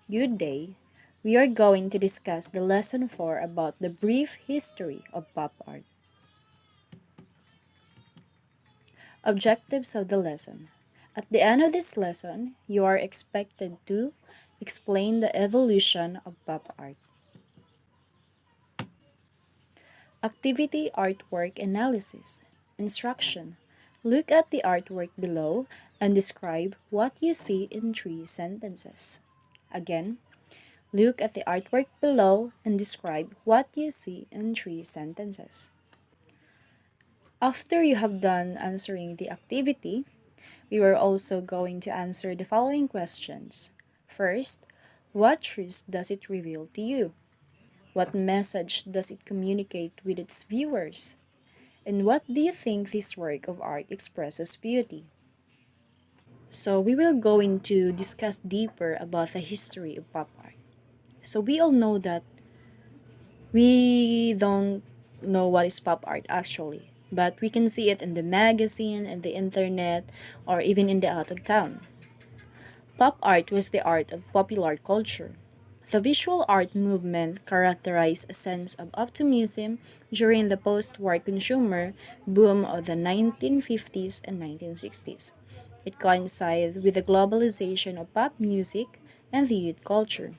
Good day. We are going to discuss the lesson 4 about the brief history of pop art. Objectives of the lesson. At the end of this lesson, you are expected to explain the evolution of pop art. Activity artwork analysis. Instruction. Look at the artwork below and describe what you see in 3 sentences. Again, look at the artwork below and describe what you see in 3 sentences. After you have done answering the activity, we are also going to answer the following questions. First, what truth does it reveal to you? What message does it communicate with its viewers? And what do you think this work of art expresses beauty? So we will go into discuss deeper about the history of pop art. So we all know that we don't know what is pop art actually, but we can see it in the magazine, in the internet, or even in the out of town. Pop art was the art of popular culture. The visual art movement characterized a sense of optimism during the post-war consumer boom of the 1950s and 1960s. It coincided with the globalization of pop music and the youth culture.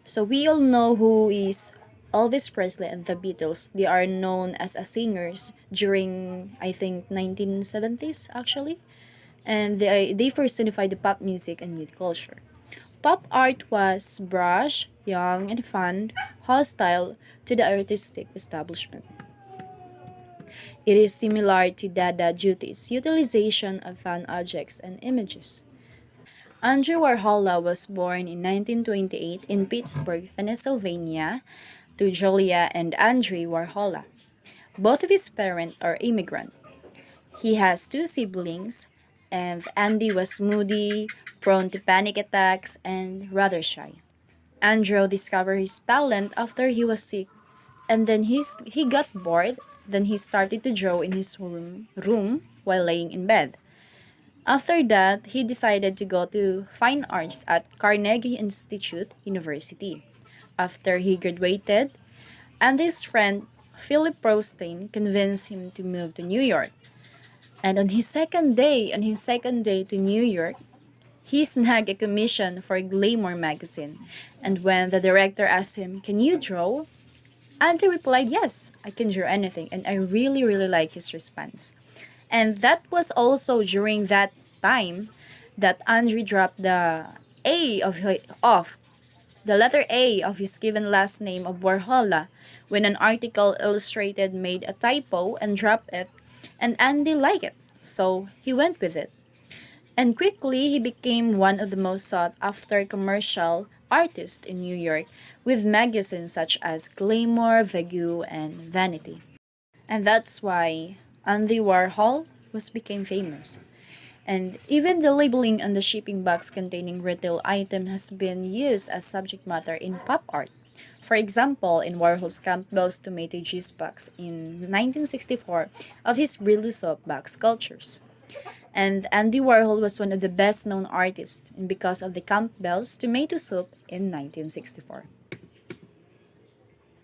So we all know who is Elvis Presley and the Beatles. They are known as a singers during I think 1970s actually, and they personified the pop music and youth culture. Pop art was brash, young, and fun, hostile to the artistic establishment. It is similar to Dada due to its utilization of fan objects and images. Andrew Warhol was born in 1928 in Pittsburgh, Pennsylvania, to Julia and Andre Warhol. Both of his parents are immigrant. He has 2 siblings, and Andy was moody, prone to panic attacks, and rather shy. Andrew discovered his talent after he was sick, and then he got bored. Then he started to draw in his room while laying in bed. After that, he decided to go to fine arts at Carnegie Institute University. After he graduated, Andy's friend Philip Pearlstein convinced him to move to New York. And on his second day to New York, he snagged a commission for Glamour magazine. And when the director asked him, "Can you draw?" Andy replied, "Yes, I can draw anything." And I really, really like his response. And that was also during that time that Andre dropped of the letter A of his given last name of Warhola when an article illustrated made a typo and dropped it, and Andy liked it, so he went with it. And quickly he became one of the most sought after commercial artists in New York, with magazines such as Glamour, Vogue, and Vanity. And that's why Andy Warhol became famous. And even the labeling on the shipping box containing retail item has been used as subject matter in pop art. For example, in Warhol's Campbell's tomato juice box in 1964 of his Brillo soap box sculptures. And Andy Warhol was one of the best known artists because of the Campbell's tomato soup in 1964.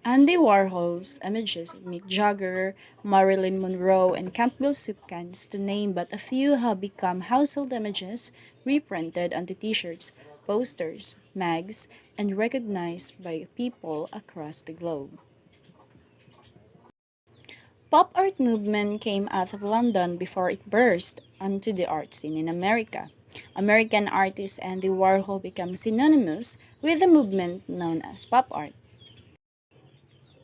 Andy Warhol's images of Mick Jagger, Marilyn Monroe, and Campbell soup cans, to name but a few, have become household images reprinted onto t-shirts, posters, mags, and recognized by people across the globe. Pop art movement came out of London before it burst onto the art scene in America. American artist Andy Warhol became synonymous with the movement known as pop art.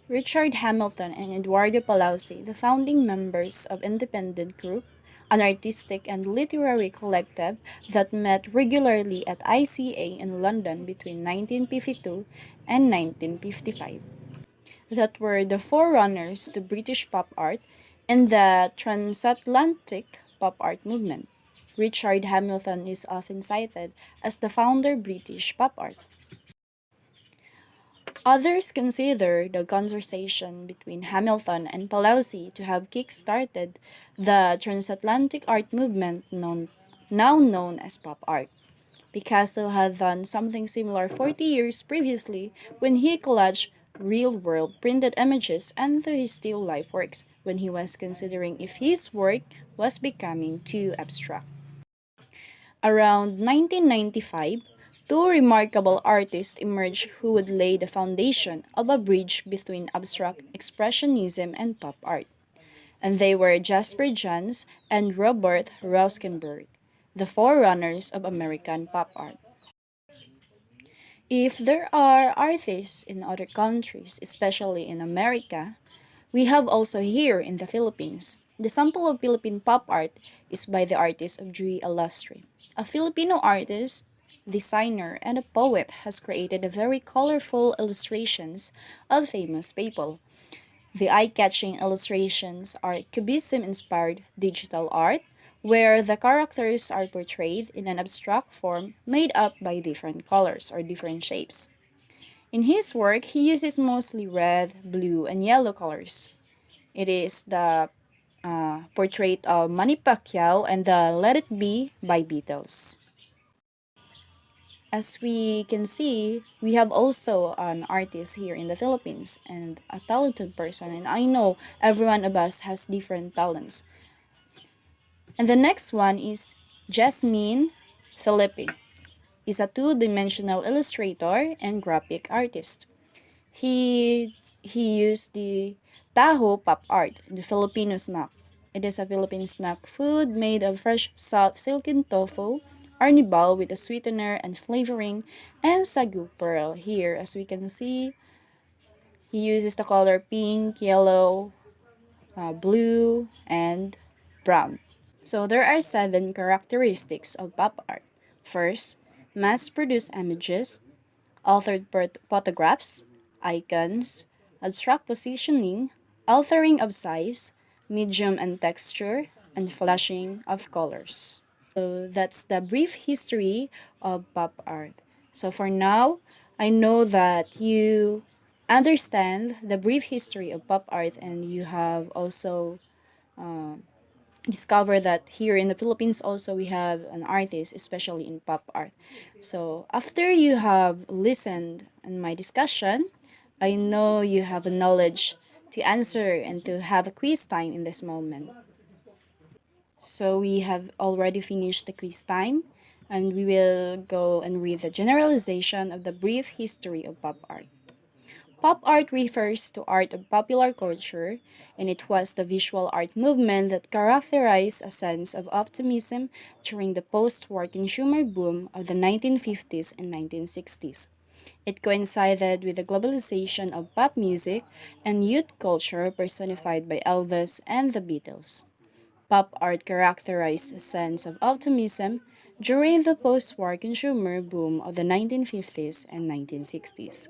Richard Hamilton and Eduardo Palazzi, the founding members of Independent Group, an artistic and literary collective that met regularly at ICA in London between 1952 and 1955, that were the forerunners to British pop art and the transatlantic pop art movement. Richard Hamilton is often cited as the founder British pop art. Others consider the conversation between Hamilton and Palazzi to have kick-started the transatlantic art movement now known as pop art. Picasso had done something similar 40 years previously when he collaged real world printed images into his still life works when he was considering if his work was becoming too abstract. Around 1995, two remarkable artists emerged who would lay the foundation of a bridge between abstract expressionism and pop art. And they were Jasper Johns and Robert Rauschenberg, the forerunners of American pop art. If there are artists in other countries, especially in America, we have also here in the Philippines. The sample of Philippine pop art is by the artist of Jui Alastre. A Filipino artist, designer, and a poet has created a very colorful illustrations of famous people. The eye-catching illustrations are Cubism-inspired digital art, where the characters are portrayed in an abstract form made up by different colors or different shapes. In his work, he uses mostly red, blue, and yellow colors. It is the portrait of Manny Pacquiao and the Let It Be by Beatles. As we can see, we have also an artist here in the Philippines and a talented person, and I know every one of us has different talents. And the next one is Jasmine Felipe. Is a two-dimensional illustrator and graphic artist. He used the Taho pop art, the Filipino snack. It is a Philippine snack food made of fresh soft silken tofu, arnibal with a sweetener and flavoring, and sagu pearl. Here, as we can see, he uses the color pink, yellow, blue, and brown. So there are seven characteristics of pop art. First, mass-produced images, altered photographs, icons, abstract positioning, altering of size, medium and texture, and flashing of colors. So that's the brief history of pop art. So for now, I know that you understand the brief history of pop art and you have also discover that here in the Philippines also we have an artist, especially in pop art. So after you have listened in my discussion, I know you have a knowledge to answer and to have a quiz time in this moment. So we have already finished the quiz time and we will go and read the generalization of the brief history of pop art. Pop art refers to art of popular culture, and it was the visual art movement that characterized a sense of optimism during the post-war consumer boom of the 1950s and 1960s. It coincided with the globalization of pop music and youth culture personified by Elvis and the Beatles. Pop art characterized a sense of optimism during the post-war consumer boom of the 1950s and 1960s.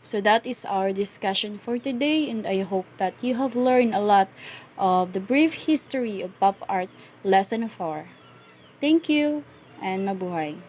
So that is our discussion for today, and I hope that you have learned a lot of the brief history of pop art lesson 4. Thank you and mabuhay.